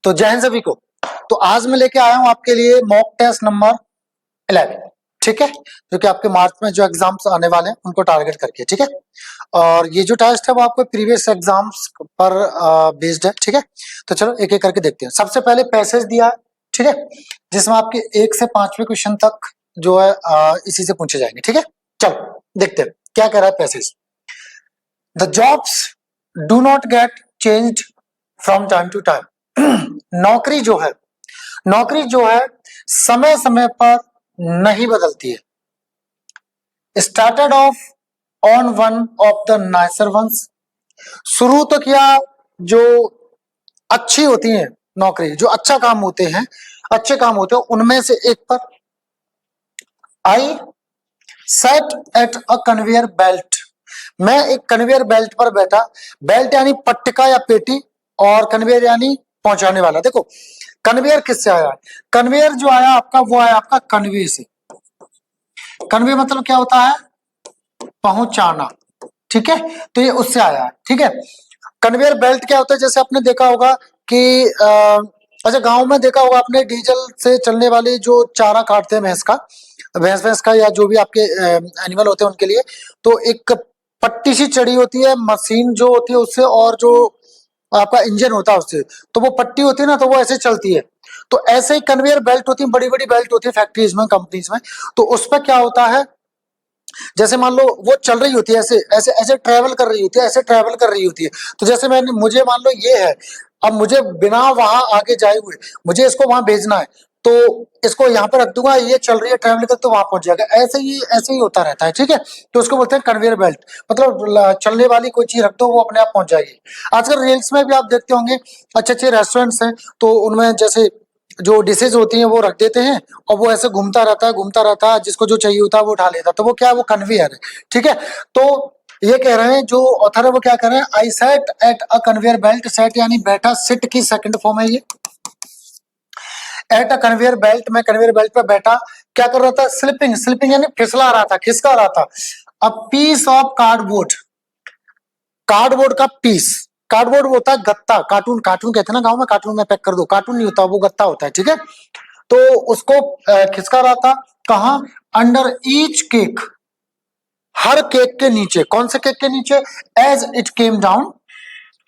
तो जय हिंद सभी को। तो आज मैं लेके आया हूं आपके लिए मॉक टेस्ट नंबर 11, ठीक है, जो कि आपके मार्च में जो एग्जाम्स आने वाले हैं उनको टारगेट करके, ठीक है। और ये जो टेस्ट है वो आपको प्रीवियस एग्जाम्स पर बेस्ड है, ठीक है। तो चलो एक एक करके देखते हैं। सबसे पहले पैसेज दिया है, ठीक है, जिसमें आपके 1 से 5वें क्वेश्चन तक जो है इसी से पूछे जाएंगे, ठीक है। चलो देखते हैं क्या कह रहा है passage. The jobs do not get changed from time to time. नौकरी जो है समय समय पर नहीं बदलती है। Started off on one of the nicer ones. शुरू तो किया जो अच्छी होती है नौकरी, जो अच्छा काम होते हैं, अच्छे काम होते हैं उनमें से एक पर। I sat at a conveyor belt. मैं एक कन्वेयर बेल्ट पर बैठा। बेल्ट यानी पट्टिका या पेटी, और कन्वेयर यानी पहुंचाने वाला। देखो कन्वेयर किससे आया है? कन्वेयर जो आया आपका वो आया आपका कन्वे से। कन्वे मतलब क्या होता है? पहुंचाना, ठीक है। तो ये उससे आया है, ठीक है। कन्वेयर बेल्ट क्या होता है? जैसे आपने देखा होगा कि अच्छा गांव में देखा होगा आपने, डीजल से चलने वाले जो चारा काटते हैं भैंस का या जो भी आपके एनिमल होते हैं उनके लिए, तो एक पट्टी सी चढ़ी होती है, मशीन जो होती है उससे, और जो आपका इंजन होता है उससे। तो वो पट्टी होती है ना, तो वो ऐसे चलती है। तो ऐसे ही कन्वेयर बेल्ट होती है, बड़ी बड़ी बेल्ट होती है फैक्ट्रीज में, कंपनीज में। तो उस पर क्या होता है, जैसे मान लो वो चल रही होती है, ऐसे ऐसे ऐसे ट्रेवल कर रही होती है, ऐसे ट्रेवल कर रही होती है। तो जैसे मुझे मान लो ये है, अब मुझे बिना वहां आगे जाए हुए मुझे इसको वहां भेजना है, तो इसको यहाँ पर रख दूंगा, ये चल रही है ट्रेवल कर, तो वहां पहुंच जाएगा। ऐसे ही होता रहता है, ठीक है। तो उसको बोलते हैं कन्वेयर बेल्ट, मतलब चलने वाली कोई चीज रख दो वो अपने आप पहुंच जाएगी। आजकल रील्स में भी आप देखते होंगे, अच्छे अच्छे रेस्टोरेंट्स हैं, तो उनमें जैसे जो डिशेज होती हैं वो रख देते हैं, और वो ऐसे घूमता रहता है, जिसको जो चाहिए होता है वो उठा लेता है। तो वो क्या है? वो कन्वेयर है, ठीक है। तो ये कह रहे हैं जो ऑथर है वो क्या कह रहे हैं, I sat at a conveyor belt. Sat यानी बैठा, सिट की सेकंड फॉर्म है ये। एट अ कन्वेयर बेल्ट, मैं कन्वेयर बेल्ट पर बैठा, क्या कर रहा था? स्लिपिंग यानी फिसला रहा था, खिसका रहा था। A piece of cardboard, cardboard का पीस। कार्डबोर्ड होता है गत्ता, कार्टून कहते हैं ना गांव में, कार्टून में पैक कर दो, कार्टून नहीं होता वो गत्ता होता है, ठीक है। तो उसको खिसका रहा था। कहा? अंडर ईच केक, हर केक के नीचे। कौन से केक के नीचे? As it came down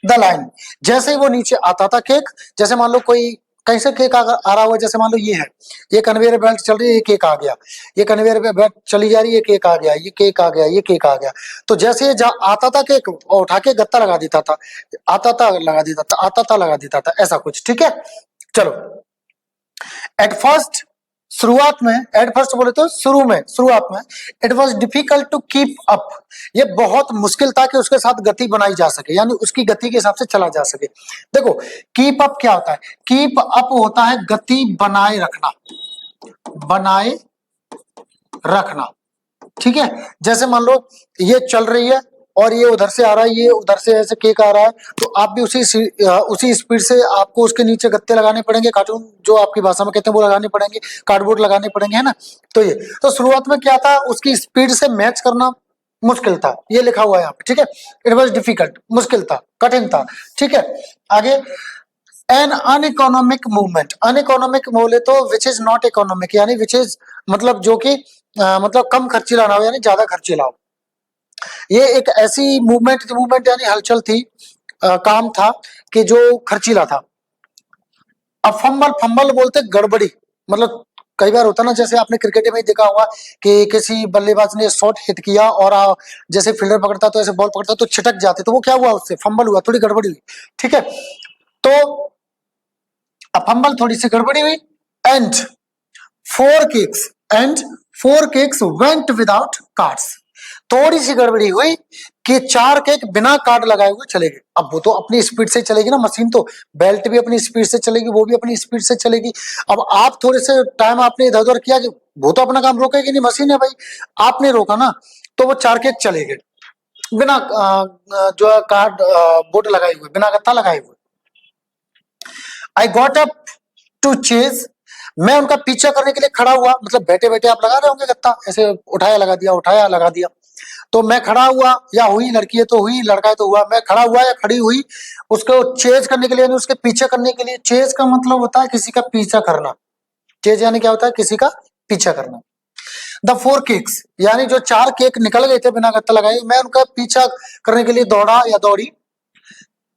the line, जैसे ही वो नीचे आता था केक। जैसे मान लो कोई कहीं से केक आ रहा हुआ, जैसे मान लो ये है, ये कन्वेयर बेल्ट चल रही है, ये केक आ गया, ये कन्वेयर बेल्ट चली जा रही है, ये केक आ गया, ये केक आ गया, ये केक आ गया। तो जैसे ये आता था केक, और उठा के गत्ता लगा देता था, आता था लगा देता था, आता था लगा देता था, ऐसा कुछ, ठीक है। चलो एट फर्स्ट, शुरुआत में, एट फर्स्ट बोले तो शुरुआत में, it was difficult to keep up, ये बहुत मुश्किल था कि उसके साथ गति बनाई जा सके, यानी उसकी गति के हिसाब से चला जा सके। देखो कीप अप क्या होता है? कीप अप होता है गति बनाए रखना, बनाए रखना, ठीक है। जैसे मान लो ये चल रही है, और ये उधर से आ रहा है, ये उधर से ऐसे केक आ रहा है, तो आप भी उसी स्पीड से आपको उसके नीचे गत्ते लगाने पड़ेंगे, कार्टून जो आपकी भाषा में कहते हैं वो लगाने पड़ेंगे, कार्डबोर्ड लगाने पड़ेंगे, है ना। तो ये तो शुरुआत में क्या था, उसकी स्पीड से मैच करना मुश्किल था, ये लिखा हुआ है यहाँ पे, ठीक है। इट वॉज डिफिकल्ट, मुश्किल था, कठिन था, ठीक है। आगे एन अनइकोनॉमिक मूवमेंट, अनइकोनॉमिक बोले तो विच इज नॉट इकोनॉमिक, यानी विच इज मतलब जो कि मतलब कम खर्चीला ना हो, यानी ज्यादा खर्चीला हो। ये एक ऐसी मूवमेंट यानी हलचल थी, काम था कि जो खर्चीला था। अब फंबल बोलते गड़बड़ी, मतलब कई बार होता ना, जैसे आपने क्रिकेट में ही देखा होगा कि किसी बल्लेबाज ने शॉट हिट किया, और जैसे फील्डर पकड़ता तो ऐसे बॉल पकड़ता तो छिटक जाते, तो वो क्या हुआ? उससे फंबल हुआ, थोड़ी गड़बड़ी हुई, ठीक है। तो अब फंबल, थोड़ी सी गड़बड़ी हुई। And four kicks and four kicks went without cards, थोड़ी सी गड़बड़ी हुई कि 4 केक बिना कार्ड लगाए हुए चले गए। अब वो तो अपनी स्पीड से चलेगी ना मशीन, तो बेल्ट भी अपनी स्पीड से चलेगी, वो भी अपनी स्पीड से चलेगी। अब आप थोड़े से टाइम आपने इधर उधर किया, कि वो तो अपना काम रोकेगी नहीं, मशीन है भाई, आपने रोका ना, तो वो 4 केक चले गए बिना जो कार्ड बोर्ड लगाए हुए, बिना गत्ता लगाए हुए। I got up to chase, मैं उनका पीछा करने के लिए खड़ा हुआ, मतलब बैठे बैठे आप लगा रहे होंगे गत्ता, ऐसे उठाया लगा दिया, उठाया लगा दिया। तो मैं खड़ा हुआ या हुई, लड़की है तो हुई, लड़का है तो हुआ, मैं खड़ा हुआ या खड़ी हुई, उसको चेज करने के लिए यानी उसके पीछे करने के लिए। चेज का मतलब होता है किसी का पीछा करना। चेज यानी क्या होता है? किसी का पीछा करना। द 4 केक्स यानी जो 4 केक निकल गए थे बिना गत्ता लगाए, मैं उनका पीछा करने के लिए दौड़ा या दौड़ी।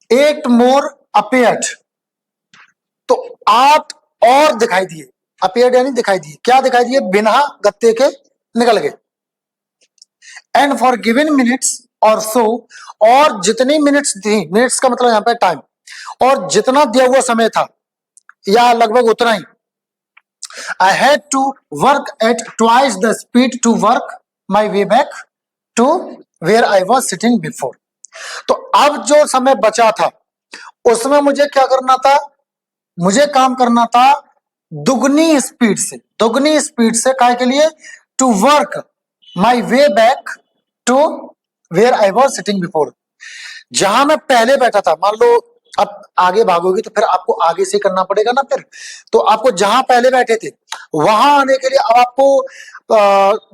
8 मोर अपेयर्ड, तो 8 और दिखाई दिए। अपेयर्ड यानी दिखाई दिए। क्या दिखाई दिए? बिना गत्ते के निकल गए। एंड फॉर गिवन मिनट्स और सो, और जितनी मिनट्स थी, मिनट्स का मतलब यहां पे टाइम, और जितना दिया हुआ समय था या लगभग उतना ही, I had to work at twice the speed to work my way back to where I was sitting before. तो अब जो समय बचा था उसमें मुझे क्या करना था? मुझे काम करना था दुगनी स्पीड से। दुगनी स्पीड से काय के लिए? To work my way back to where I was sitting before, जहां मैं पहले बैठा था। मान लो अब आगे भागोगी तो फिर आपको आगे से करना पड़ेगा ना। फिर तो आपको जहां पहले बैठे थे वहां आने के लिए अब आपको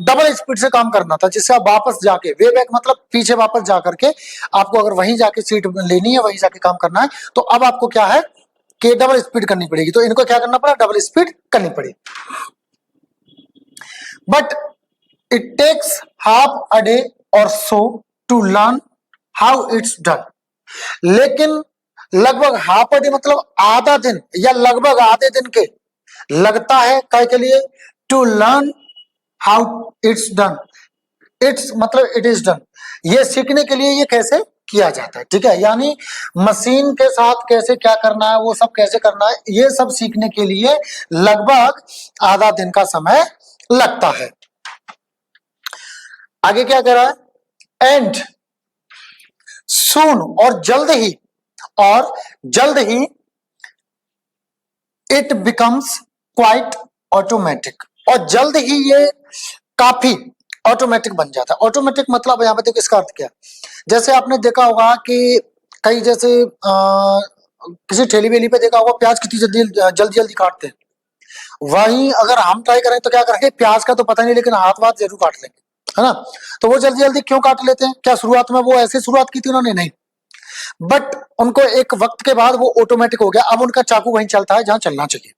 डबल स्पीड से काम करना था, जिससे आप वापस जाके, वे बैक मतलब पीछे वापस जा करके आपको अगर वहीं जाके सीट लेनी है, वहीं जाके काम करना है, तो अब आपको क्या है कि डबल स्पीड करनी पड़ेगी। तो इनको क्या करना पड़ा? डबल स्पीड करनी पड़ी। But it takes half a day or so to learn how it's done. लेकिन लगभग हाफ अ डे मतलब आधा दिन या लगभग आधे दिन के लगता है काय के लिए? To learn how it's done. It's मतलब इट इज डन, ये सीखने के लिए ये कैसे किया जाता है। ठीक है, यानी मशीन के साथ कैसे क्या करना है, वो सब कैसे करना है, ये सब सीखने के लिए लगभग आधा दिन का समय लगता है। आगे क्या कह रहा है? एंड सून, और जल्द ही, और जल्द ही, इट बिकम्स क्वाइट ऑटोमेटिक, और जल्द ही ये काफी ऑटोमेटिक बन जाता है। ऑटोमेटिक मतलब यहाँ पे देखो इसका अर्थ क्या है। जैसे आपने देखा होगा कि कई जैसे किसी ठेली वेली पे देखा होगा प्याज कितनी जल्दी जल्दी जल्दी काटते हैं। वहीं अगर हम ट्राई करें तो क्या करेंगे? प्याज का तो पता नहीं, लेकिन हाथ वाथ जरूर काट लेंगे, है ना। तो वो जल्दी जल्दी क्यों काट लेते हैं? क्या शुरुआत में वो ऐसे शुरुआत की थी उन्होंने? नहीं, बट उनको एक वक्त के बाद वो ऑटोमेटिक हो गया। अब उनका चाकू वहीं चलता है जहां चलना चाहिए।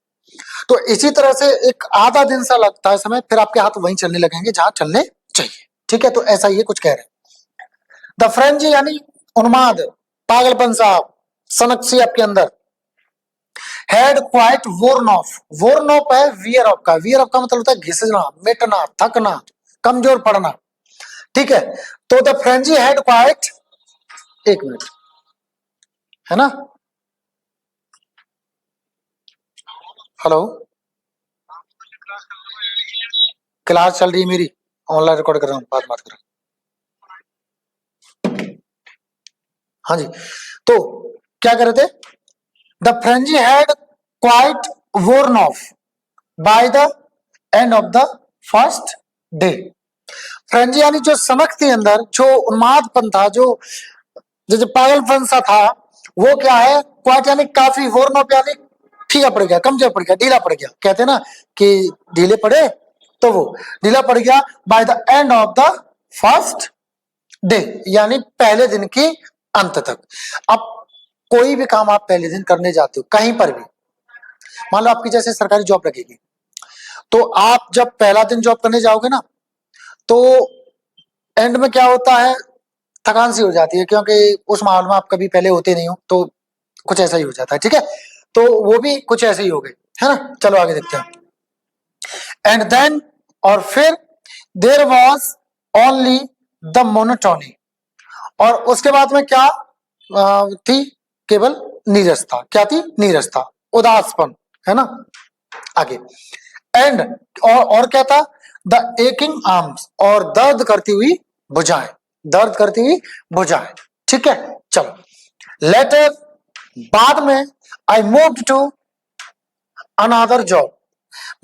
तो इसी तरह से एक आधा दिन सा लगता है समय, फिर आपके हाथ वहीं चलने लगेंगे जहां चलने चाहिए। ठीक है, तो ऐसा ये कुछ कह रहे हैं। द फ्रेंजी यानी उन्माद, पागलपन साहब, सनक सी आपके अंदर। Had quite worn of, worn of है वियर ऑफ का, वियर ऑफ का मतलब होता है घिसना, मिटना, थकना, कमजोर पड़ना। ठीक है, तो द फ्रेंजी हैड क्वाइट, एक मिनट, है ना। हेलो, क्लास चल रही है मेरी, ऑनलाइन रिकॉर्ड कर रहा हूँ, बात कर रहा हूँ। हाँ जी, तो क्या कर रहे थे? The frenzy had quite worn of by the end of the first day. Frenzy यानी जो सनक थी अंदर, जो उन्मादपन था, जो जो पागलपन सा था, वो क्या है? क्वाइट यानी काफी, वोर्न ऑफ यानी फीका पड़ गया, कमजोर पड़ गया, ढीला पड़ गया। कहते हैं ना कि ढीले पड़े, तो वो ढीला पड़ गया। By the end of the first day यानी पहले दिन के अंत तक। अब कोई भी काम आप पहले दिन करने जाते हो कहीं पर भी, मान लो आपकी जैसे सरकारी जॉब लगेगी, तो आप जब पहला दिन जॉब करने जाओगे ना, तो एंड में क्या होता है? थकान सी हो जाती है, क्योंकि उस माहौल में आप कभी पहले होते नहीं हो, तो कुछ ऐसा ही हो जाता है। ठीक है, तो वो भी कुछ ऐसे ही हो गए, है ना। चलो आगे देखते हैं। एंड देन, और फिर, there was only the monotony, और उसके बाद में क्या थी? केवल नीरसता। क्या थी? नीरसता, उदासपन, है ना। आगे, एंड, और क्या था? द एकिंग आर्म्स, और दर्द करती हुई भुजाएं, दर्द करती हुई भुजाएं। ठीक है, चलो। लेटर, बाद में, I moved to another job,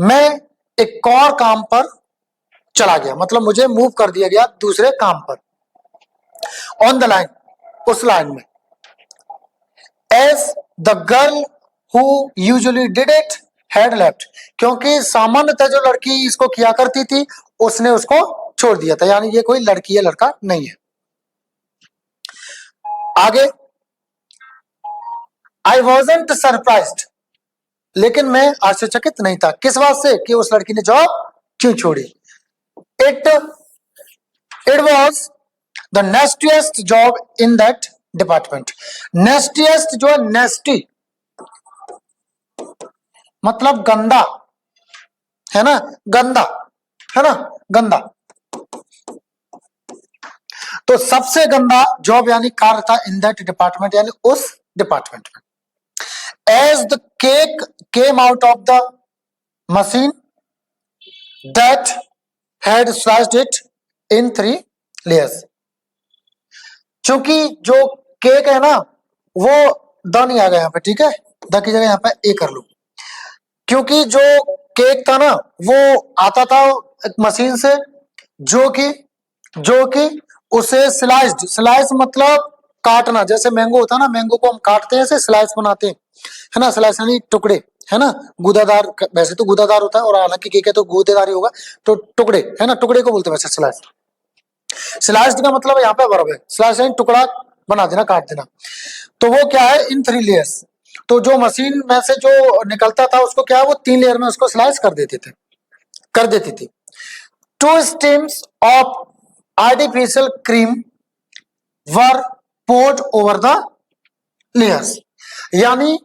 मैं एक और काम पर चला गया, मतलब मुझे मूव कर दिया गया दूसरे काम पर। ऑन द लाइन, उस लाइन में। As the girl who usually did it had left, क्योंकि सामान्यतः जो लड़की इसको किया करती थी उसने उसको छोड़ दिया था, यानी ये कोई लड़की या लड़का नहीं है। आगे, आई वॉजंट सरप्राइज्ड, लेकिन मैं आश्चर्यचकित नहीं था। किस बात से? कि उस लड़की ने जॉब क्यों छोड़ी। It it was the nastiest job in that department. Nastiest जो है, नेस्टी मतलब गंदा, है ना, गंदा, है ना, गंदा। तो सबसे गंदा जॉब यानी कार्य था इन दैट डिपार्टमेंट, यानी उस डिपार्टमेंट में। As the cake came out of the machine that had sliced it in 3 layers, चूंकि जो केक है ना वो द नहीं आ गया यहाँ पे, ठीक है, द की जगह यहाँ पे ए कर लो, क्योंकि जो केक था ना वो आता था एक मशीन से जो कि उसे स्लाइस्ड, स्लाइस मतलब काटना, जैसे मैंगो होता है ना, मैंगो को हम काटते हैं, ऐसे स्लाइस बनाते हैं, है ना, स्लाइस यानी टुकड़े, है ना, गूदादार, वैसे तो गूदादार होता है और हालांकि केक है तो गूदेदार ही होगा, तो टुकड़े, है ना, टुकड़े को बोलते हैं वैसे स्लाइस। स्लाइस्ड का मतलब यहाँ पे वर्ब है, स्लाइस यानी टुकड़ा बना देना, काट देना। तो वो क्या है, इन 3 लेयर्स, तो जो मशीन में से जो निकलता था उसको क्या है, वो 3 लेयर में उसको स्लाइस कर देती थी। 2 stems of artificial cream were poured over the layers, यानी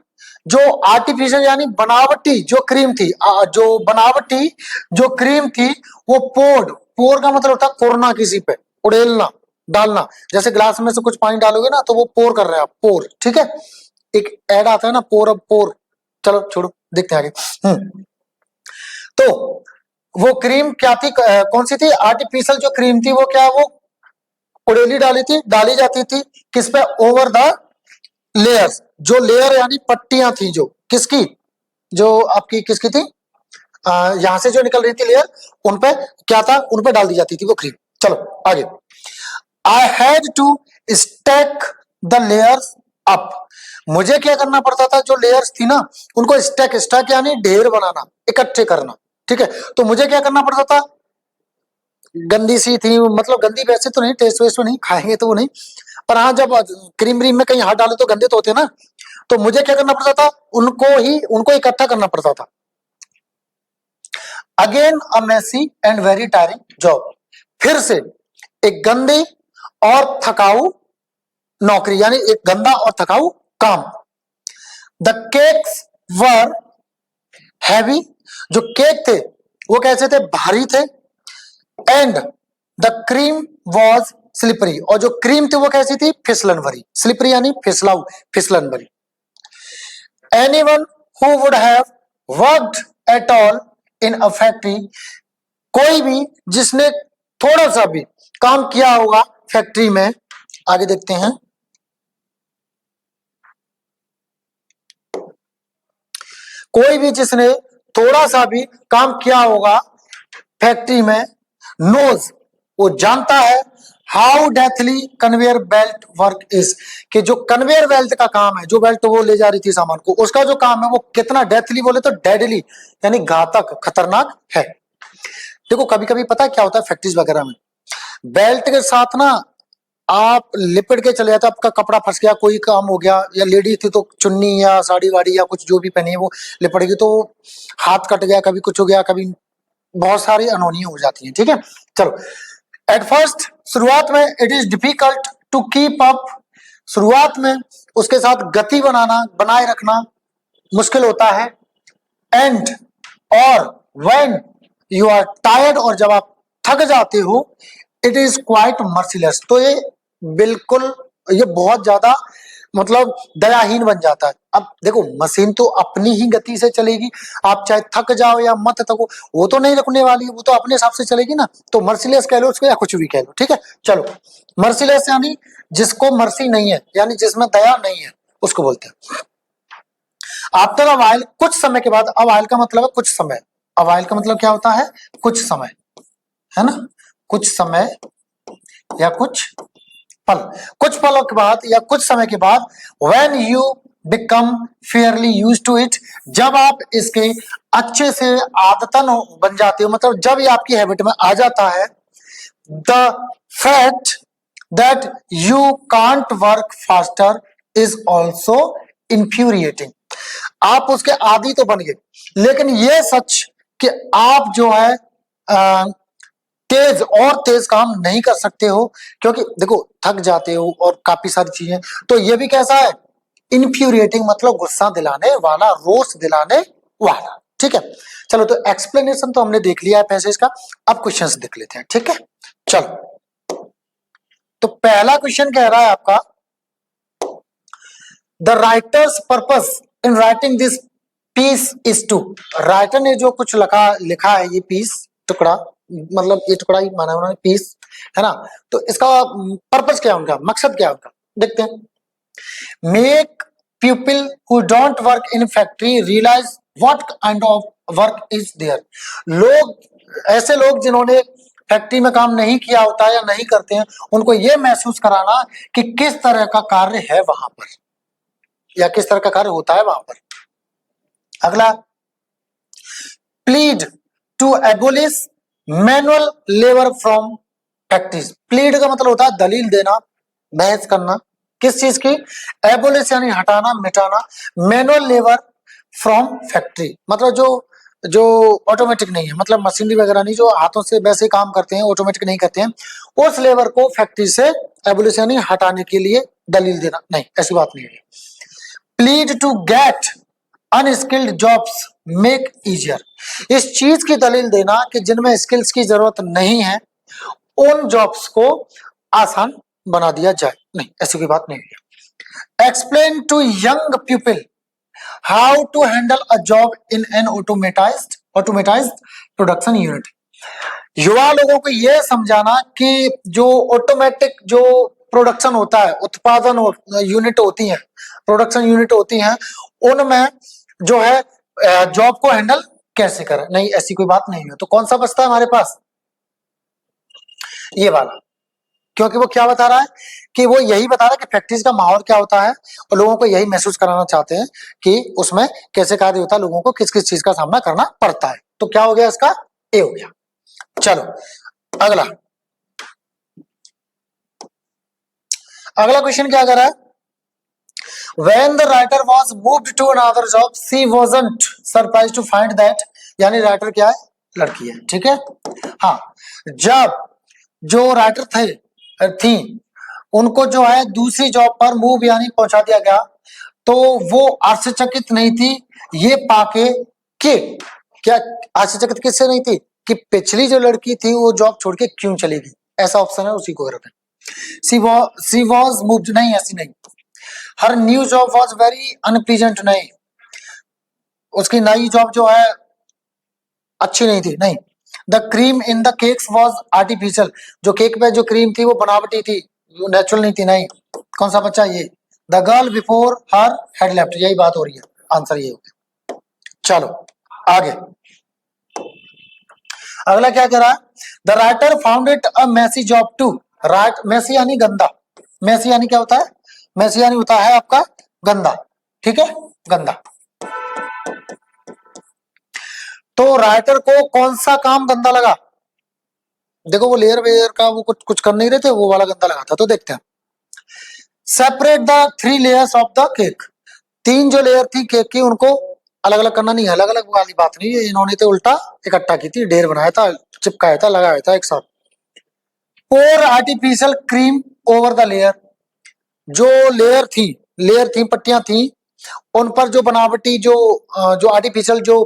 जो आर्टिफिशियल यानी बनावटी जो क्रीम थी, जो क्रीम थी वो पोर का मतलब होता है कोरना, किसी पे उड़ेलना, डालना, जैसे ग्लास में से कुछ पानी डालोगे ना तो वो पोर कर रहे हैं आप, पोर, ठीक है, एक ऐड आता है ना, पोर, अब पोर, चलो छोड़ो, देखते हैं आगे। तो वो क्रीम क्या थी, कौन सी थी, आर्टिफिशियल जो क्रीम थी वो क्या, वो उड़ेली डाली जाती थी, किस पे, ओवर द लेयर्स, जो लेयर यानी पट्टियां थी, जो किसकी, जो आपकी किसकी थी, यहां से जो निकल रही थी लेयर, उन पे क्या था, उन पे डाल दी जाती थी वो क्रीम। चलो आगे, I had to stack the layers up, मुझे क्या करना पड़ता था, जो लेयर्स थी ना उनको स्टैक यानी ढेर बनाना, इकट्ठे करना, ठीक है, तो मुझे क्या करना पड़ता था, गंदी सी थी, मतलब गंदी वैसे तो नहीं, टेस्ट वेस्ट तो नहीं खाएंगे तो वो नहीं, पर हाँ जब क्रीम व्रीम में कहीं हाथ डाले तो गंदे तो होते ना, तो मुझे क्या करना पड़ता था, उनको इकट्ठा करना पड़ता था। Again a messy and very tiring job, फिर से एक गंदी और थकाऊ नौकरी, यानी एक गंदा और थकाऊ काम। द केक्स वर हैवी, जो केक थे वो कैसे थे, भारी थे, and the cream was slippery, और जो क्रीम थी वो कैसी थी, फिसलन भरी, स्लिपरी यानी फिसलन भरी। Anyone who would have worked at all in a factory, कोई भी जिसने थोड़ा सा भी काम किया होगा फैक्ट्री में, आगे देखते हैं, कोई भी जिसने थोड़ा सा भी काम किया होगा फैक्ट्री में, नोज, वो जानता है, how deathly conveyor belt work is, कि जो कन्वेयर बेल्ट का काम है, जो बेल्ट वो ले जा रही थी सामान को, उसका जो काम है वो कितना डेथली, बोले तो डेडली यानी घातक, खतरनाक है। देखो कभी कभी पता है क्या होता है फैक्ट्रीज वगैरह में, बेल्ट के साथ ना आप लिपट के चले जाते, आपका कपड़ा फंस गया, कोई काम हो गया, या लेडी थी तो चुन्नी या साड़ी वाड़ी या कुछ जो भी पहनी है वो लिपट गई, तो हाथ कट गया, कभी कुछ हो गया, कभी बहुत सारी अनहोनी हो जाती है, ठीक है। चलो, एट फर्स्ट, शुरुआत में it is difficult to keep up, शुरुआत में उसके साथ गति बनाए रखना मुश्किल होता है। एंड, और व्हेन यू आर टायर्ड, और जब आप थक जाते हो, इट इज क्वाइट मर्सीलेस, तो ये बहुत ज्यादा मतलब दयाहीन बन जाता है। अब देखो मशीन तो अपनी ही गति से चलेगी, आप चाहे थक जाओ या मत थको, वो तो नहीं रुकने वाली है, वो तो अपने हिसाब से चलेगी ना, तो मर्सीलेस कह लो उसको या कुछ भी कह लो, ठीक है। चलो, मर्सीलेस यानी जिसको मर्सी नहीं है, यानी जिसमें दया नहीं है, उसको बोलते हैं। आफ्टर अ व्हाइल, कुछ समय के बाद, अ व्हाइल का मतलब है कुछ समय, अ व्हाइल का मतलब क्या होता है, कुछ समय, है ना, कुछ समय या कुछ पलों के बाद या कुछ समय के बाद, when you become fairly used to it, जब आप इसके अच्छे से आदतन बन जाते हो, मतलब जब ये आपकी हैबिट में आ जाता है, the fact that you can't work faster is also infuriating. आप उसके आदी तो बन गए, लेकिन ये सच कि आप जो है तेज और तेज काम नहीं कर सकते हो, क्योंकि देखो थक जाते हो और काफी सारी चीजें, तो ये भी कैसा है, इन्फ्यूरिएटिंग, मतलब गुस्सा दिलाने वाला, रोष दिलाने वाला। ठीक है, चलो तो एक्सप्लेनेशन तो हमने देख लिया है पैसेज का, अब क्वेश्चंस देख लेते हैं। ठीक है, चलो तो पहला क्वेश्चन कह रहा है आपका, the writer's purpose in writing this piece is to. Writer ने जो कुछ लिखा है, ये पीस, टुकड़ा, मतलब ये टुकड़ा ही माना उन्होंने, पीस है ना, तो इसका पर्पस क्या है, उनका मकसद क्या है उनका, देखते हैं। Make people who don't work in factory realise what kind of work is there. लोग, ऐसे लोग जिन्होंने फैक्ट्री में काम नहीं किया होता है या नहीं करते हैं, उनको यह महसूस कराना कि किस तरह का कार्य है वहां पर, या किस तरह का कार्य होता है वहां पर। अगला, plead to abolish manual labour from factories. Plead का मतलब होता है दलील देना, बहस करना, किस चीज की, एबोलिश यानी हटाना, मिटाना, मैनुअल लेबर फ्रॉम फैक्ट्री मतलब जो ऑटोमेटिक नहीं है, मतलब मशीनरी वगैरह नहीं, जो हाथों से वैसे काम करते हैं, ऑटोमेटिक नहीं करते हैं, उस लेबर को फैक्ट्री से एबोलिश यानी हटाने के लिए दलील देना, नहीं ऐसी बात नहीं है। Plead to get unskilled jobs make easier. इस चीज की दलील देना कि जिनमें स्किल्स की जरूरत नहीं है, उन जॉब्स को आसान बना दिया जाए, नहीं ऐसी कोई बात नहीं है। Explain to young people how to handle a job in an automatized production unit. युवा लोगों को यह समझाना कि जो ऑटोमेटिक जो प्रोडक्शन होता है, उत्पादन यूनिट होती है, प्रोडक्शन यूनिट होती हैं, उनमें जो है जॉब को हैंडल कैसे करें, नहीं ऐसी कोई बात नहीं है। तो कौन सा बचता है हमारे पास, ये वाला, क्योंकि वो क्या बता रहा है कि वो यही बता रहा है कि फैक्ट्रीज का माहौल क्या होता है, और लोगों को यही महसूस कराना चाहते हैं कि उसमें कैसे कार्य होता है, लोगों को किस किस चीज का सामना करना पड़ता है। तो क्या हो गया इसका, ए हो गया। चलो अगला, अगला क्वेश्चन क्या कर रहा है, When the writer was moved to another job, she wasn't surprised to find that, यानी राइटर क्या है, लड़की है। ठीक है, हाँ, जब जो राइटर थी उनको जो है दूसरी जॉब पर मूव यानी पहुंचा दिया गया, तो वो आश्चर्यचकित नहीं थी ये पाके कि, क्या आश्चर्यचकित किससे नहीं थी, कि पिछली जो लड़की थी वो जॉब छोड़ के क्यों चली गई, ऐसा ऑप्शन है, उसी को रखें। सी वॉज मूव्ड, नहीं ऐसी नहीं। हर new job was very unpleasant, नहीं उसकी नई जॉब जो है अच्छी नहीं थी, नहीं। The cream in the cakes was artificial, जो केक में जो क्रीम थी वो बनावटी थी, नेचुरल नहीं थी, नहीं। कौन सा बच्चा, ये। The girl before her had left, यही बात हो रही है, आंसर ये हो गया। चलो आगे, अगला क्या कह रहा है, the writer found it a messy job too. Right, messy यानी गंदा, मैसी यानी क्या होता है, मैसी यानी होता है आपका गंदा, ठीक है, गंदा। तो राइटर को कौन सा काम गंदा लगा, देखो वो लेयर वेयर का वो कुछ कर नहीं रहे थे, वो वाला गंदा लगा था। तो देखते हैं, separate the 3 layers of the cake. 3 जो लेयर थी केक की उनको अलग अलग करना नहीं है, अलग अलग वाली बात नहीं है, इन्होंने तो उल्टा इकट्ठा की थी, ढेर बनाया था, चिपकाया था, लगाया था एक साथ। Pour artificial cream over the layer, जो लेयर थी, पट्टियां थी, उन पर जो बनावटी जो आर्टिफिशियल जो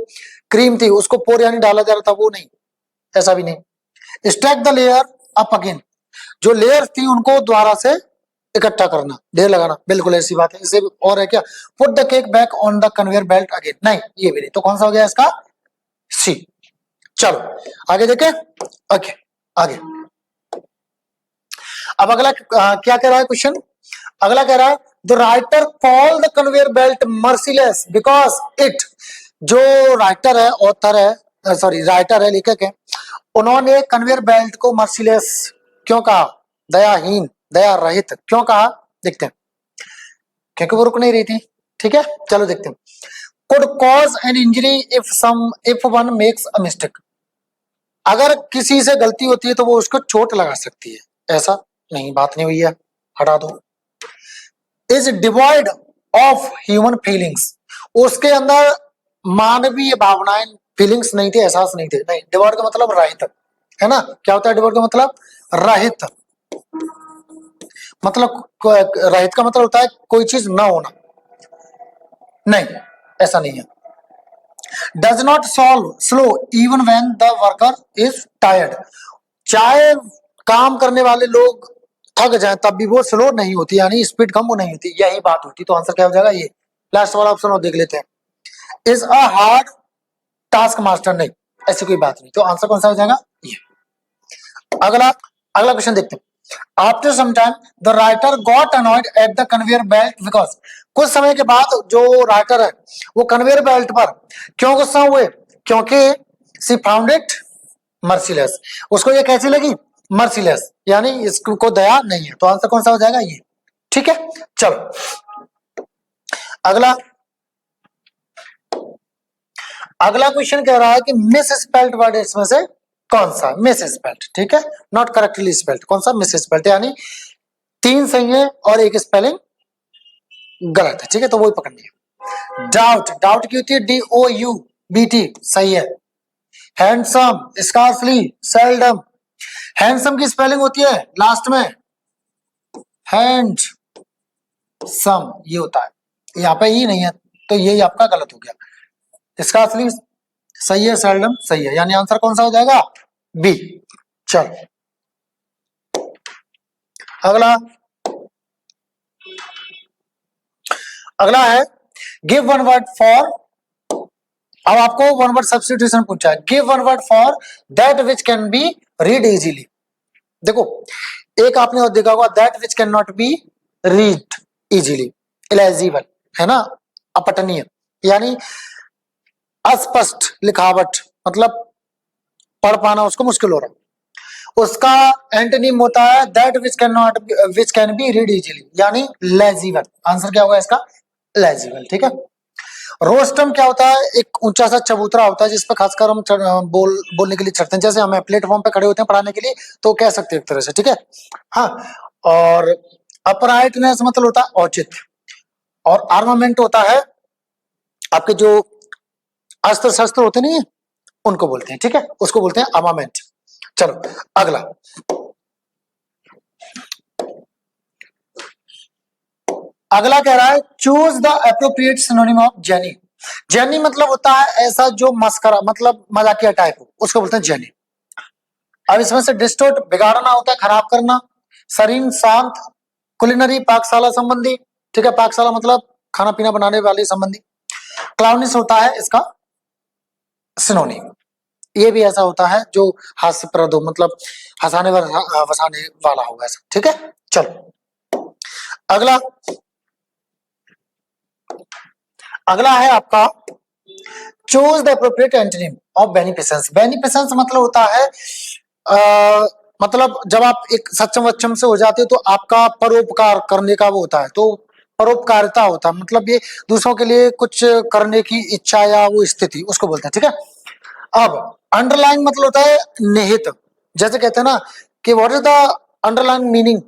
क्रीम थी उसको पोर यानी डाला जा रहा था, वो नहीं, ऐसा भी नहीं। Stack the layer up again, जो लेयर थी उनको दोबारा से इकट्ठा करना, ढेर लगाना, बिल्कुल ऐसी बात है। इसे और है क्या, put the cake back on the conveyor belt again, नहीं ये भी नहीं। तो कौन सा हो गया इसका, सी। चलो आगे देखें, ओके आगे। अब अगला क्या कह रहा है क्वेश्चन, अगला कह रहा है the writer call the conveyor belt merciless because it, जो राइटर है, ऑथर है, सॉरी राइटर है, लेखक है, उन्होंने कन्वेयर बेल्ट को मर्सीलेस क्यों कहा, दयाहीन, दया रहित क्यों कहा, देखते हैं, क्योंकि वो रुक नहीं रही थी। ठीक है, चलो देखते हैं। Could cause an injury if one makes a mistake, अगर किसी से गलती होती है तो वो उसको चोट लगा सकती है, ऐसा नहीं, बात नहीं हुई है, हटा दो। Is devoid of human feelings, उसके अंदर मानवीय भावनाएं, फीलिंग्स नहीं थे, एहसास नहीं थे, नहीं, डिवॉइड का मतलब रहित है ना। क्या होता है डिवॉइड का मतलब? रहित, मतलब रहित का मतलब होता है कोई चीज ना होना, नहीं, ऐसा नहीं है। Does not solve slow even when the worker is tired, चाहे काम करने वाले लोग थक जाए तब भी वो स्लो नहीं होती, यानी स्पीड कम वो नहीं होती, यही बात होती। तो आंसर क्या हो जाएगा? ये लास्ट वाला ऑप्शन और देख लेते हैं। Is a hard task master, नहीं, ऐसी कोई बात नहीं। तो आंसर कौन सा हो जाएगा? ये। अगला अगला क्वेश्चन देखते हैं। After some time the writer got annoyed at the conveyor belt because, कुछ समय के बाद जो राइटर है वो कन्वेयर बेल्ट पर क्यों गुस्सा हुए? क्योंकि सी फाउंड इट मर्सीलेस, उसको ये कैसी लगी? मर्सीलेस, यानी इसको दया नहीं है। तो आंसर कौन सा हो जाएगा? ये। ठीक है, चलो अगला अगला क्वेश्चन कह रहा है कि मिस स्पेल्ट वर्ड इसमें से कौन सा? मिस स्पेल्ट, ठीक है, नॉट करेक्टली स्पेल्ट, कौन सा? मिस स्पेल्ट, यानी 3 सही है और एक स्पेलिंग गलत है, ठीक है, तो वही पकड़नी है। डाउट, डाउट की होती है DOUBT, सही है। हैंडसम, स्कार्सली, सेल्डम, हैंडसम की स्पेलिंग होती है लास्ट में हैंड सम, ये होता है, यहाँ पे ही नहीं है, तो ये आपका गलत हो गया। स्कार्सली सही है, सेल्डम सही है, यानी आंसर कौन सा हो जाएगा? बी। चलो अगला अगला है गिव वन वर्ड फॉर, अब आपको वन वर्ड सब्स्टिट्यूशन पूछा है। Give one word for that which can be read easily. देखो एक आपने और देखा होगा, that which can not be read easily, illegible है ना, अपठनीय, यानी अस्पष्ट लिखावट, मतलब पढ़ पाना उसको मुश्किल हो रहा। उसका एंटोनिम होता है that which can not, which can be read easily, यानी लेजिबल। आंसर क्या होगा इसका? लेजिबल, ठीक है। रोस्टम क्या होता है? एक ऊंचा सा चबूतरा होता है जिस पर खासकर हम बोलने के लिए चढ़ते हैं, जैसे हमें प्लेटफॉर्म पे खड़े होते हैं पढ़ाने के लिए, तो कह सकते हैं एक तरह से, ठीक है। हाँ, और अपराइटनेस मतलब होता है औचित्य, और आर्मामेंट होता है आपके जो अस्त्र शस्त्र होते नहीं है उनको बोलते हैं, ठीक है, उसको बोलते हैं आर्मामेंट। चलो अगला अगला कह रहा है choose the appropriate synonym of jenny. Jenny मतलब होता है ऐसा जो मस्करा, मतलब मजाकिया टाइप हो, उसको बोलते हैं जेनी। अब इसमें से डिस्टोर्ट बिगाड़ना होता है, खराब करना। सरीन शांत, कुलिनरी पाकशाला संबंधी, ठीक है, पाकशाला मतलब खाना पीना बनाने वाले संबंधी। क्लाउनिस होता है इसका सिनोनिम, ये भी ऐसा होता है जो हास्यप्रद हो, मतलब हंसाने वसाने वाला होगा ऐसा, ठीक है। चलो अगला अगला है आपका choose the appropriate antonym of beneficence. Beneficence मतलब होता है मतलब जब आप एक सक्षम वक्षम से हो जाते हो तो आपका परोपकार करने का वो होता है, तो परोपकारिता होता है, मतलब ये दूसरों के लिए कुछ करने की इच्छा या वो स्थिति, उसको बोलते हैं, ठीक है। अब अंडरलाइन मतलब होता है निहित, जैसे कहते हैं ना कि what is the underline meaning,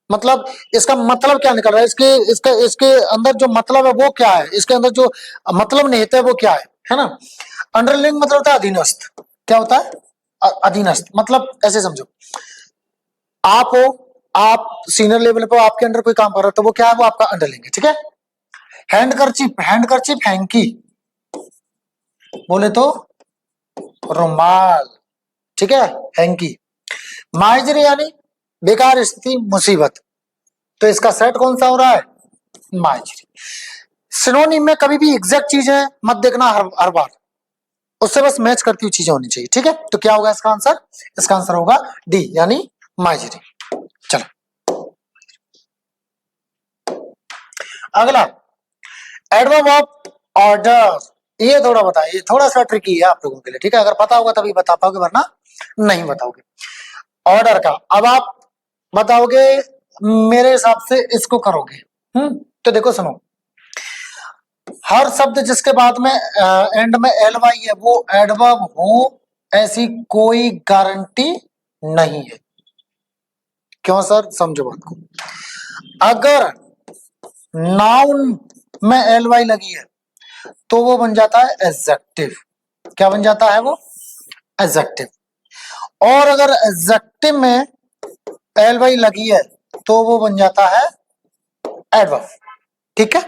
मतलब इसका मतलब क्या निकल रहा है, इसके इसके इसके अंदर जो मतलब है वो क्या है, इसके अंदर जो मतलब निहित है वो क्या है ना। अंडरलाइन मतलब होता है अधीनस्थ, क्या होता है? अधीनस्थ, मतलब ऐसे समझो, आप हो, आप सीनियर लेवल पे आपके अंडर कोई काम कर रहा है तो वो क्या है? वो आपका अंडरलिंग है, ठीक है। हैंडकरचिप, हैंडकरचिप हैंकी बोले तो रुमाल, ठीक है, हैंकी। माइजरी यानी बेकार स्थिति, मुसीबत, तो इसका सेट कौन सा हो रहा है? माइजरी। सिनोनिम में कभी भी एग्जैक्ट चीजें मत देखना हर बार, उससे बस मैच करती हुई चीजें होनी चाहिए, ठीक है। तो क्या होगा इसका आंसर? इसका आंसर होगा डी, यानी माइजरी। चलो अगला एडवर्ब ऑफ ऑर्डर, ये थोड़ा बताइए, थोड़ा सा ट्रिकी है आप लोगों के लिए, ठीक है, अगर पता होगा तभी बता पाओगे वरना नहीं बताओगे। ऑर्डर का अब आप बताओगे मेरे हिसाब से इसको करोगे। तो देखो सुनो, हर शब्द जिसके बाद में एंड में एल वाई है वो एडवर्ब हो ऐसी कोई गारंटी नहीं है। क्यों सर? समझो बात को। अगर नाउन में एल वाई लगी है तो वो बन जाता है एडजेक्टिव। क्या बन जाता है वो? एडजेक्टिव। और अगर एडजेक्टिव में एल वाई लगी है तो वो बन जाता है एडवर्ब। ठीक है।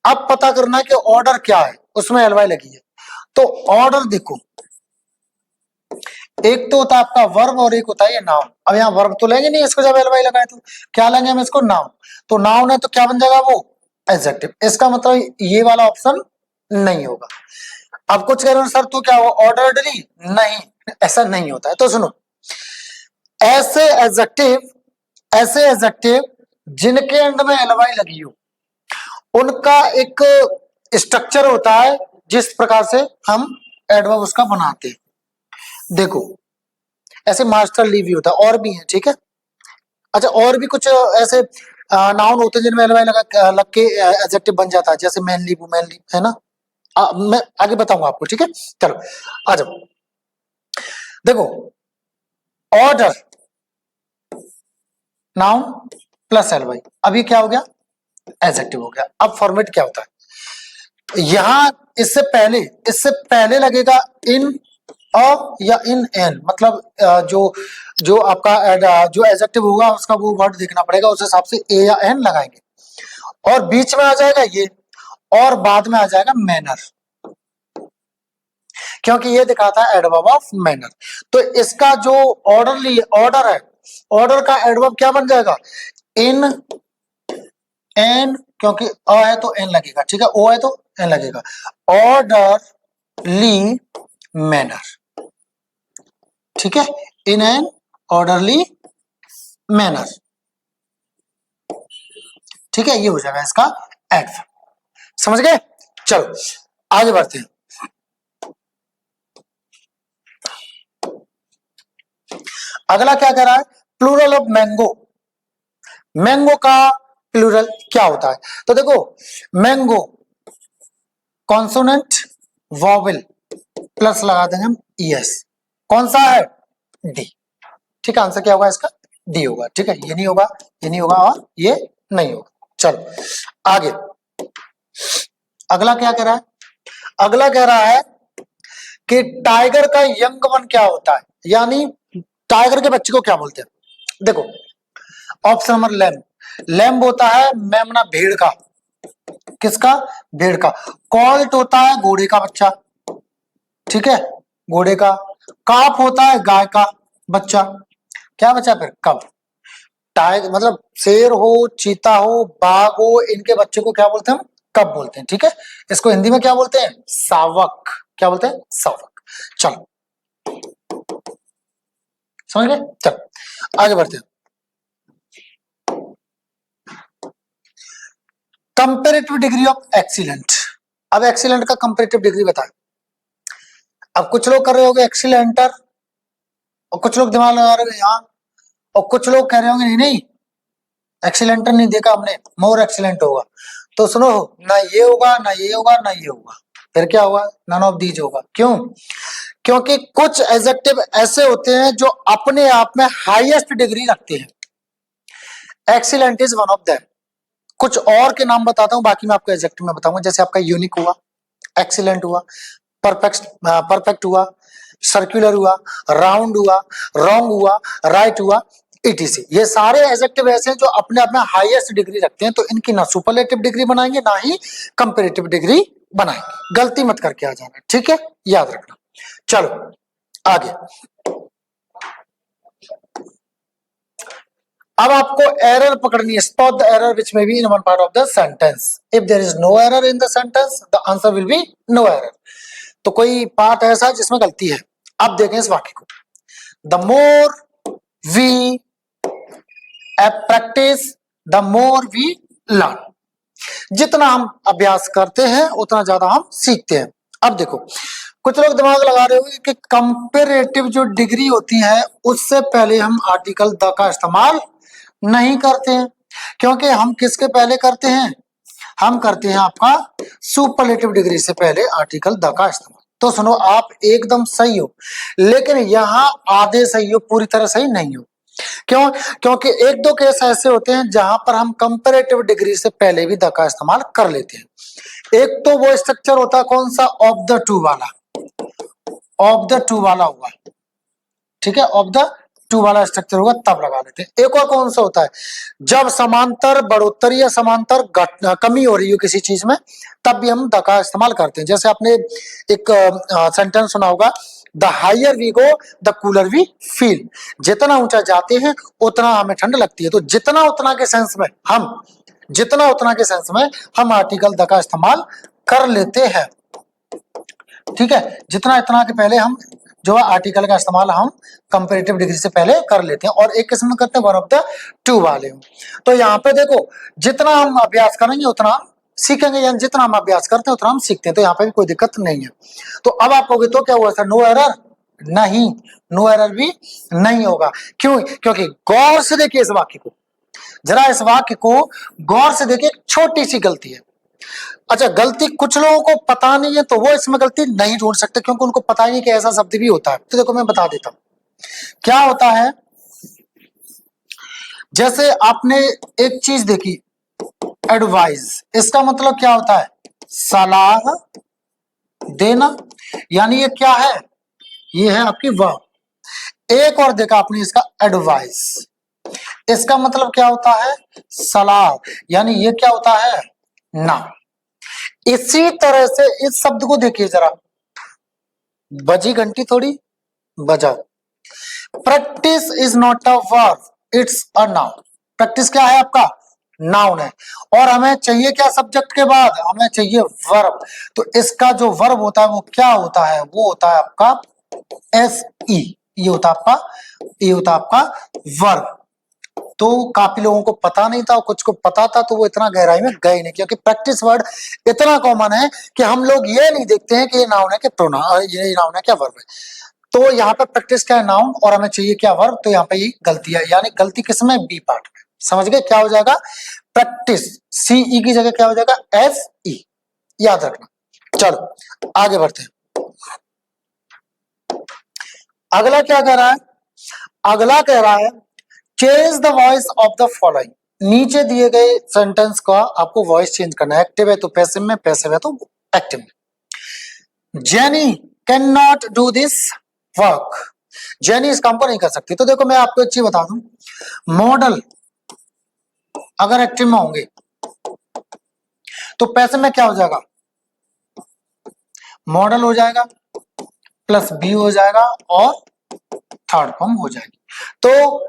अब पता करना है कि ऑर्डर क्या है, उसमें एल वाई लगी है। तो ऑर्डर देखो, एक तो होता है आपका वर्ब और एक होता है ये नाउन। अब यहाँ वर्ब तो लेंगे नहीं इसको, जब एल वाई लगाए तो क्या लेंगे हम इसको? नाउन। तो नाउन है तो क्या बन जाएगा वो? एडजेक्टिव। इसका मतलब ये वाला ऑप्शन नहीं होगा। अब कुछ कह रहे हो सर तो क्या हो ऑर्डरली? नहीं, ऐसा नहीं होता है। तो सुनो, ऐसे एडजेक्टिव जिनके एंड में एल वाई लगी हो उनका एक स्ट्रक्चर होता है जिस प्रकार से हम एडवर्ब उसका बनाते हैं। देखो ऐसे मास्टर लीव भी होता है, और भी है। ठीक है। अच्छा, और भी कुछ ऐसे नाउन होते हैं जिनमें एल वाई लग के एडजेक्टिव बन जाता है, जैसे मैन लीव, वुमेन लीव, है ना। मैं आगे बताऊंगा आपको। ठीक है, चलो आ जाओ। देखो, order noun plus L Y, अब ये क्या हो गया? एडजेक्टिव हो गया। अब फॉर्मेट क्या होता है? यहां इससे पहले लगेगा इन अ या इन एन, मतलब जो जो आपका जो एडजेक्टिव होगा उसका वो वर्ड देखना पड़ेगा, उस हिसाब से ए या एन लगाएंगे। और बीच में आ जाएगा ये, और बाद में आ जाएगा मैनर, क्योंकि ये दिखाता है एडवर्ब ऑफ मैनर। तो इसका जो ऑर्डर है, ऑर्डर का एडवर्ब क्या बन जाएगा? इन एन, क्योंकि अ है तो एन लगेगा। ठीक है, ओ है तो एन लगेगा। Orderly manner. ठीक है, इन एन ऑर्डरली मैनर। ठीक है, ये हो जाएगा इसका एडवर्ब। समझ गए? चलो आगे बढ़ते हैं। अगला क्या कह रहा है? Plural of mango. मैंगो का प्लूरल क्या होता है? तो देखो, मैंगो कॉन्सोनेंट वॉवेल प्लस लगा देंगे हम ईएस। कौन सा है? डी। ठीक है, आंसर क्या होगा इसका? डी होगा। ठीक है, ये नहीं होगा, ये नहीं होगा और ये नहीं होगा। चलो आगे, अगला क्या कह रहा है? अगला कह रहा है कि टाइगर का यंग वन क्या होता है, यानी टाइगर के बच्चे को क्या बोलते हैं? देखो, ऑप्शन नंबर लैम्ब। लैम्ब होता है मेमना, भेड़ का। किसका? भेड़ का। कॉल्ट होता है घोड़े का बच्चा। ठीक है, घोड़े का। काफ होता है गाय का बच्चा। क्या बच्चा? फिर कब। टाइगर मतलब शेर हो, चीता हो, बाघ हो, इनके बच्चे को क्या बोलते हैं हम? कब बोलते हैं। ठीक है, इसको हिंदी में क्या बोलते हैं? सावक। क्या बोलते हैं? सावक। चलो समझ गए? चलो आगे बढ़ते हैं। Comparative degree of excellent. अब एक्सीलेंट का कंपेरेटिव डिग्री बताएं। अब कुछ लोग कर रहे होंगे एक्सीलेंटर, और कुछ लोग दिमाग लगा रहे होंगे यहाँ, और कुछ लोग कह रहे होंगे नहीं नहीं एक्सीलेंटर नहीं देखा हमने, मोर एक्सीलेंट होगा। तो सुनो, ना ये होगा, ना ये होगा, ना ये होगा, फिर क्या होगा? नन ऑफ दीज होगा। क्यों? क्योंकि कुछ एडजेक्टिव ऐसे होते हैं जो अपने आप में हाईएस्ट डिग्री रखते हैं। Excellent is one of them. कुछ और के नाम बताता हूं, बाकी मैं आपको एडजेक्टिव में बताऊंगा। जैसे आपका यूनिक हुआ, एक्सीलेंट हुआ, परफेक्ट हुआ, सर्कुलर हुआ, राउंड हुआ, रॉन्ग हुआ, राइट हुआ, etc। ये सारे एडजेक्टिव ऐसे हैं जो अपने आप में हाईएस्ट डिग्री रखते हैं। तो इनकी ना सुपरलेटिव डिग्री बनाएंगे ना ही कंपेरेटिव डिग्री बनाएंगे। गलती मत करके आ जाना। ठीक है, याद रखना। चलो आगे, अब आपको एरर पकड़नी है। Spot the error which may be in one part of the sentence. If there is no error in the sentence, the answer will be no error. तो कोई पार्ट ऐसा है जिसमें गलती है। अब देखें इस वाक्य को। The more we practise the more we learn. जितना हम अभ्यास करते हैं उतना ज्यादा हम सीखते हैं। अब देखो, कुछ लोग दिमाग लगा रहे होंगे कि कंपेरेटिव जो डिग्री होती है उससे पहले हम आर्टिकल द का इस्तेमाल नहीं करते हैं। क्योंकि हम किसके पहले करते हैं? हम करते हैं आपका सुपरलेटिव डिग्री से पहले आर्टिकल द का इस्तेमाल। तो सुनो, आप एकदम सही हो, लेकिन यहाँ आधे सही हो, पूरी तरह सही नहीं हो। क्यों? क्योंकि एक दो केस ऐसे होते हैं जहां पर हम कंपैरेटिव डिग्री से पहले भी द का इस्तेमाल कर लेते हैं। एक तो वो स्ट्रक्चर होता है कौन सा, ऑफ द टू वाला, ऑफ द टू वाला हुआ, ठीक है, ऑफ द टू वाला स्ट्रक्चर होगा तब लगा लेते हैं। एक और कौन सा होता है, जब समांतर बढ़ोतरी या समांतर कमी हो रही हो किसी चीज में, तब भी हम द का इस्तेमाल करते हैं। जैसे आपने एक सेंटेंस सुना होगा, the higher we go the cooler we feel, जितना ऊंचा जाते हैं उतना हमें ठंड लगती है। तो जितना उतना के सेंस में हम, जितना उतना के सेंस में हम आर्टिकल द का इस्तेमाल कर लेते हैं, ठीक है। जितना इतना के पहले हम जो है आर्टिकल का इस्तेमाल हम कंपैरेटिव डिग्री से पहले कर लेते हैं। और एक किस्म करते हैं वन ऑफ द टू वाले। तो यहाँ पे देखो, जितना हम अभ्यास करेंगे उतना हम सीखेंगे, यानी जितना हम अभ्यास करते हैं उतना हम सीखते हैं। तो यहाँ पे भी कोई दिक्कत नहीं है। तो अब आप कहोगे तो क्या हुआ सर, नो एरर? नहीं, नो एरर भी नहीं होगा। क्यों? क्योंकि गौर से देखिए इस वाक्य को, जरा इस वाक्य को गौर से देखिए, छोटी सी गलती है। अच्छा, गलती कुछ लोगों को पता नहीं है तो वो इसमें गलती नहीं ढूंढ सकते, क्योंकि उनको पता ही नहीं कि ऐसा शब्द भी होता है। तो देखो मैं बता देता हूं क्या होता है। जैसे आपने एक चीज देखी, एडवाइस, इसका मतलब क्या होता है, सलाह देना, यानी ये क्या है, ये है आपकी वर्ब। एक और देखा आपने इसका एडवाइस, इसका मतलब क्या होता है, सलाह, यानी ये क्या होता है, नाउन। इसी तरह से इस शब्द को देखिए जरा, बजी घंटी थोड़ी बजाओ। Practice is not a verb, it's a noun. Practice क्या है आपका, नाउन है। और हमें चाहिए क्या सब्जेक्ट के बाद, हमें चाहिए वर्ब। तो इसका जो वर्ब होता है वो क्या होता है, वो होता है आपका एस ई, ये होता है आपका, ये होता है आपका वर्ब। तो काफी लोगों को पता नहीं था, कुछ को पता था, तो वो इतना गहराई में गए नहीं, क्योंकि प्रैक्टिस वर्ड इतना कॉमन है कि हम लोग ये नहीं देखते हैं कि ये नाउन है कि प्रोनाउन, ये नाउन है क्या वर्ब है। तो यहाँ पे प्रैक्टिस क्या है, नाउन, और हमें चाहिए क्या, वर्ब। तो यहाँ पे ये गलती है, यानी गलती किसमें, बी पार्ट में। समझ गए, क्या हो जाएगा, प्रैक्टिस, सी ई की जगह क्या हो जाएगा, एस ई, याद रखना। चलो आगे बढ़ते हैं। अगला क्या कह रहा है, अगला कह रहा है change the voice of the following. नीचे दिए गए सेंटेंस का आपको वॉइस चेंज करना है। एक्टिव है तो पैसिव में, पैसिव है तो एक्टिव में। Jenny can not do this work, jenny इस काम को नहीं कर सकती। तो देखो मैं आपको एक चीज बता दूं, मॉडल अगर एक्टिव में होंगे तो पैसिव में क्या हो जाएगा, मॉडल हो जाएगा प्लस बी हो जाएगा और थर्ड फॉर्म हो जाएगी। तो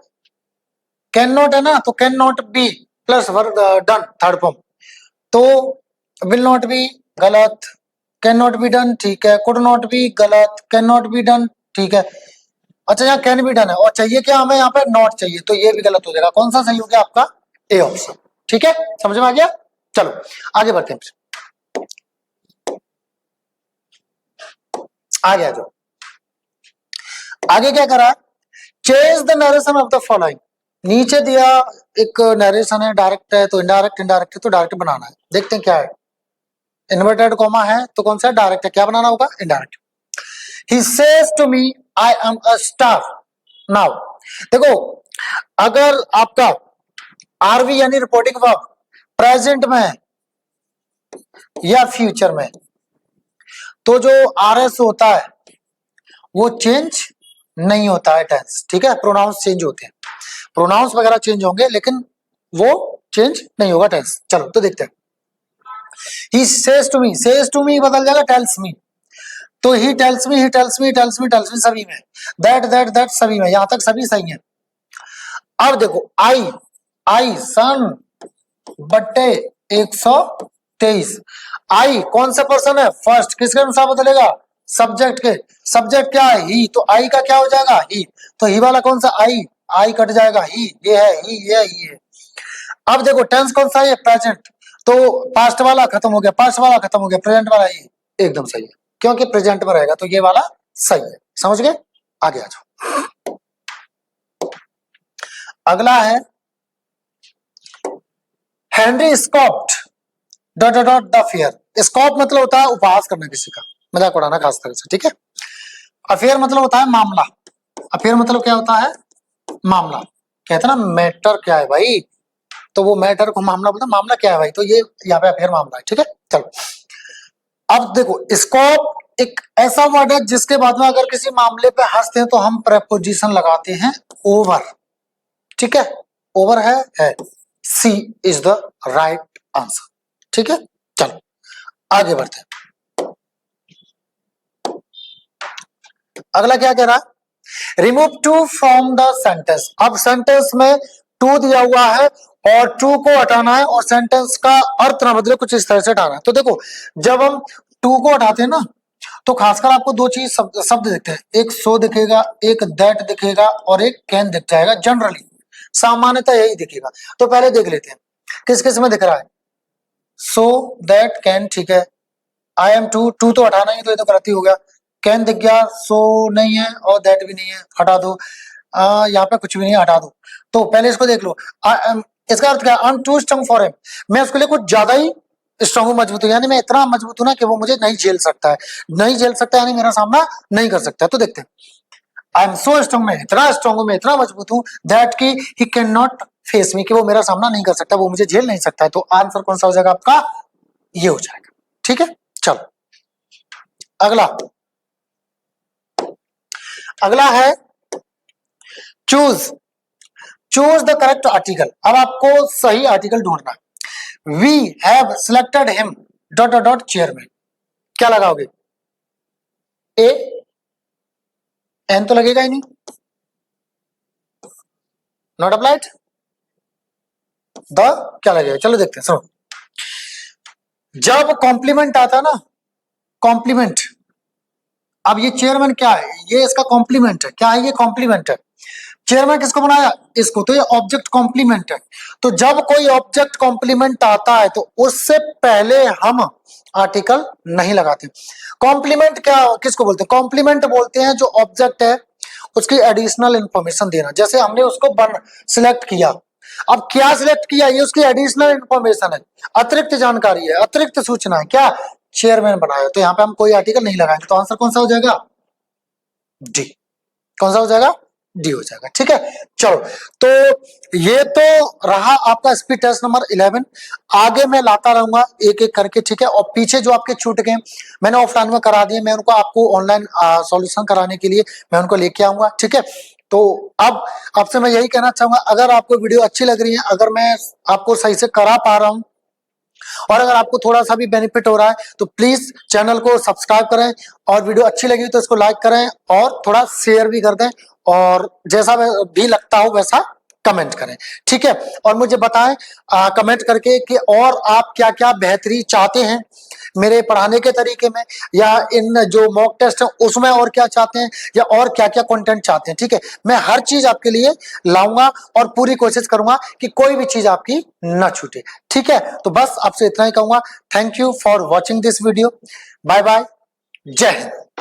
कैन नॉट है ना, तो can not be plus verb done third form, तो विल नॉट बी गलत, कैन नॉट बी डन ठीक है, कुड नॉट बी गलत, कैन नॉट बी डन ठीक है। अच्छा यहाँ कैन बी डन है और चाहिए क्या हमें, यहाँ पे नॉट चाहिए, तो ये भी गलत हो जाएगा। कौन सा सही हो गया आपका, ए ऑप्शन। ठीक है, समझ में आ गया। चलो आगे बढ़ते हैं, आगे आ जाओ। आगे क्या करा, change the narration of the following. नीचे दिया एक नरेशन है, डायरेक्ट है तो इनडायरेक्ट, इनडायरेक्ट है तो डायरेक्ट बनाना है। देखते हैं क्या है, इन्वर्टेड कॉमा है तो कौन सा डायरेक्ट है, क्या बनाना होगा, indirect. He says to me I am a star. Now देखो, अगर आपका आरवी यानी रिपोर्टिंग वर्ब प्रेजेंट में है या फ्यूचर में, तो जो आरएस होता है वो चेंज नहीं होता है टेंस, ठीक है। प्रोनाउंस चेंज होते हैं, प्रोनाउंस वगैरह चेंज होंगे लेकिन वो चेंज नहीं होगा टेंस। चलो तो देखते हैं। ही सेज टू मी बदल जाएगा टेल्स मी, तो he tells me, he tells me, tells me, tells me सभी में, दैट सभी में, यहां तक सभी सही है। अब देखो आई सन बट्टे 123, आई कौन सा पर्सन है, फर्स्ट, किसके अनुसार बदलेगा, सब्जेक्ट के। सब्जेक्ट क्या है, ही, तो आई का क्या हो जाएगा, ही, तो ही वाला कौन सा, आई कट जाएगा, ही, ये है, ही, ये है। अब देखो टेंस कौन सा है, प्रेजेंट, तो पास्ट वाला खत्म हो गया, पास्ट वाला खत्म हो गया, प्रेजेंट वाला ही एकदम सही है, क्योंकि प्रेजेंट में रहेगा, तो ये वाला सही है। समझ गए, आगे आ जाओ। अगला है Henry scoffed dot dot the fear. Scoff मतलब होता है उपहास करना किसी का, मजाक उड़ाना खास तरह से, ठीक है। अफेयर मतलब होता है मामला, अफेयर मतलब क्या होता है, मामला। कहते हैं ना मैटर क्या है भाई, तो वो मैटर को मामला बोलते हैं, मामला क्या है भाई, तो ये यहाँ पे अफेयर मामला है, ठीक है। चलो अब देखो, स्कोप एक ऐसा वर्ड है जिसके बाद में अगर किसी मामले पे हंसते हैं तो हम प्रेपोजिशन लगाते हैं ओवर, ठीक है। ओवर है, सी इज द राइट आंसर, ठीक है। चलो आगे बढ़ते हैं। अगला क्या कह रहा है, remove to from the sentence. अब सेंटेंस में टू दिया हुआ है और टू को हटाना है और सेंटेंस का अर्थ ना बदले, कुछ इस तरह से हटाना है। तो देखो जब हम टू को हटाते हैं ना तो खासकर आपको दो चीज शब्द दिखते हैं, एक सो दिखेगा, एक दैट दिखेगा और एक कैन दिख जाएगा। जनरली सामान्यतः यही दिखेगा। तो पहले देख लेते हैं किस किस में दिख रहा है, सो दैट कैन, ठीक है। आई एम टू, टू तो हटाना ही, तो ये तो गलती हो गया। कैन दिख गया, सो नहीं है और दैट भी नहीं है, हटा दो। यहाँ पे कुछ भी नहीं है, हटा दो। तो पहले इसको देख लो, इसका अर्थ क्या है, I am too strong for him, मैं उसके लिए कुछ ज्यादा ही स्ट्रांग हूं, मजबूत हूं, यानी मैं इतना मजबूत हूं ना कि वो मुझे नहीं झेल सकता है। नहीं झेल सकता यानी मेरा सामना नहीं कर सकता है। तो देखते हैं, आई एम सो स्ट्रांग, मैं इतना स्ट्रांग हूं, मैं इतना मजबूत हूं, दैट की ही कैन नॉट फेस मी, कि वो मेरा सामना नहीं कर सकता, वो मुझे झेल नहीं सकता है। तो आंसर कौन सा हो जाएगा आपका, ये हो जाएगा, ठीक है। चलो अगला, अगला है choose, choose the correct article. अब आपको सही आर्टिकल ढूंढना है। We have selected him dot dot dot chairman, क्या लगाओगे, ए, एन तो लगेगा ही नहीं, नॉट अप्लाइड, द क्या लगेगा, चलो देखते हैं। सुनो, जब कॉम्प्लीमेंट आता है ना, कॉम्प्लीमेंट, अब ये चेयरमैन क्या है, ये इसका कॉम्प्लीमेंट है, क्या है ये, कॉम्प्लीमेंट है। चेयरमैन किसको बनाया, इसको, तो ये ऑब्जेक्ट कॉम्प्लीमेंट है। तो जब कोई ऑब्जेक्ट कॉम्प्लीमेंट आता है तो उससे पहले हम आर्टिकल नहीं लगाते। कॉम्प्लीमेंट क्या किसको बोलते हैं, कॉम्प्लीमेंट बोलते हैं जो ऑब्जेक्ट है उसकी एडिशनल इंफॉर्मेशन देना। जैसे हमने उसको बन सिलेक्ट किया, अब क्या सिलेक्ट किया, ये उसकी एडिशनल इंफॉर्मेशन है, अतिरिक्त जानकारी है, अतिरिक्त सूचना है, क्या, चेयरमैन बनाया। तो यहाँ पे हम कोई आर्टिकल नहीं लगाएंगे। तो आंसर कौन सा हो जाएगा, डी। कौन सा हो जाएगा, डी हो जाएगा, ठीक है। चलो तो ये तो रहा आपका स्पीड टेस्ट नंबर 11। आगे मैं लाता रहूंगा एक एक करके, ठीक है। और पीछे जो आपके छूट गए मैंने ऑफलाइन में करा दिए, मैं उनको आपको ऑनलाइन सॉल्यूशन कराने के लिए मैं उनको लेके आऊंगा, ठीक है। तो अब आपसे मैं यही कहना चाहूंगा, अगर आपको वीडियो अच्छी लग रही है, अगर मैं आपको सही से करा पा रहा हूं और अगर आपको थोड़ा सा भी बेनिफिट हो रहा है तो प्लीज चैनल को सब्सक्राइब करें, और वीडियो अच्छी लगी तो इसको लाइक करें और थोड़ा शेयर भी कर दें, और जैसा भी लगता हो वैसा कमेंट करें, ठीक है। और मुझे बताएं कमेंट करके कि और आप क्या क्या बेहतरी चाहते हैं मेरे पढ़ाने के तरीके में, या इन जो मॉक टेस्ट है उसमें और क्या चाहते हैं, या और क्या क्या कंटेंट चाहते हैं, ठीक है। मैं हर चीज आपके लिए लाऊंगा और पूरी कोशिश करूंगा कि कोई भी चीज आपकी ना छूटे, ठीक है। तो बस आपसे इतना ही कहूंगा, thank you for watching this video, bye bye, जय हिंद।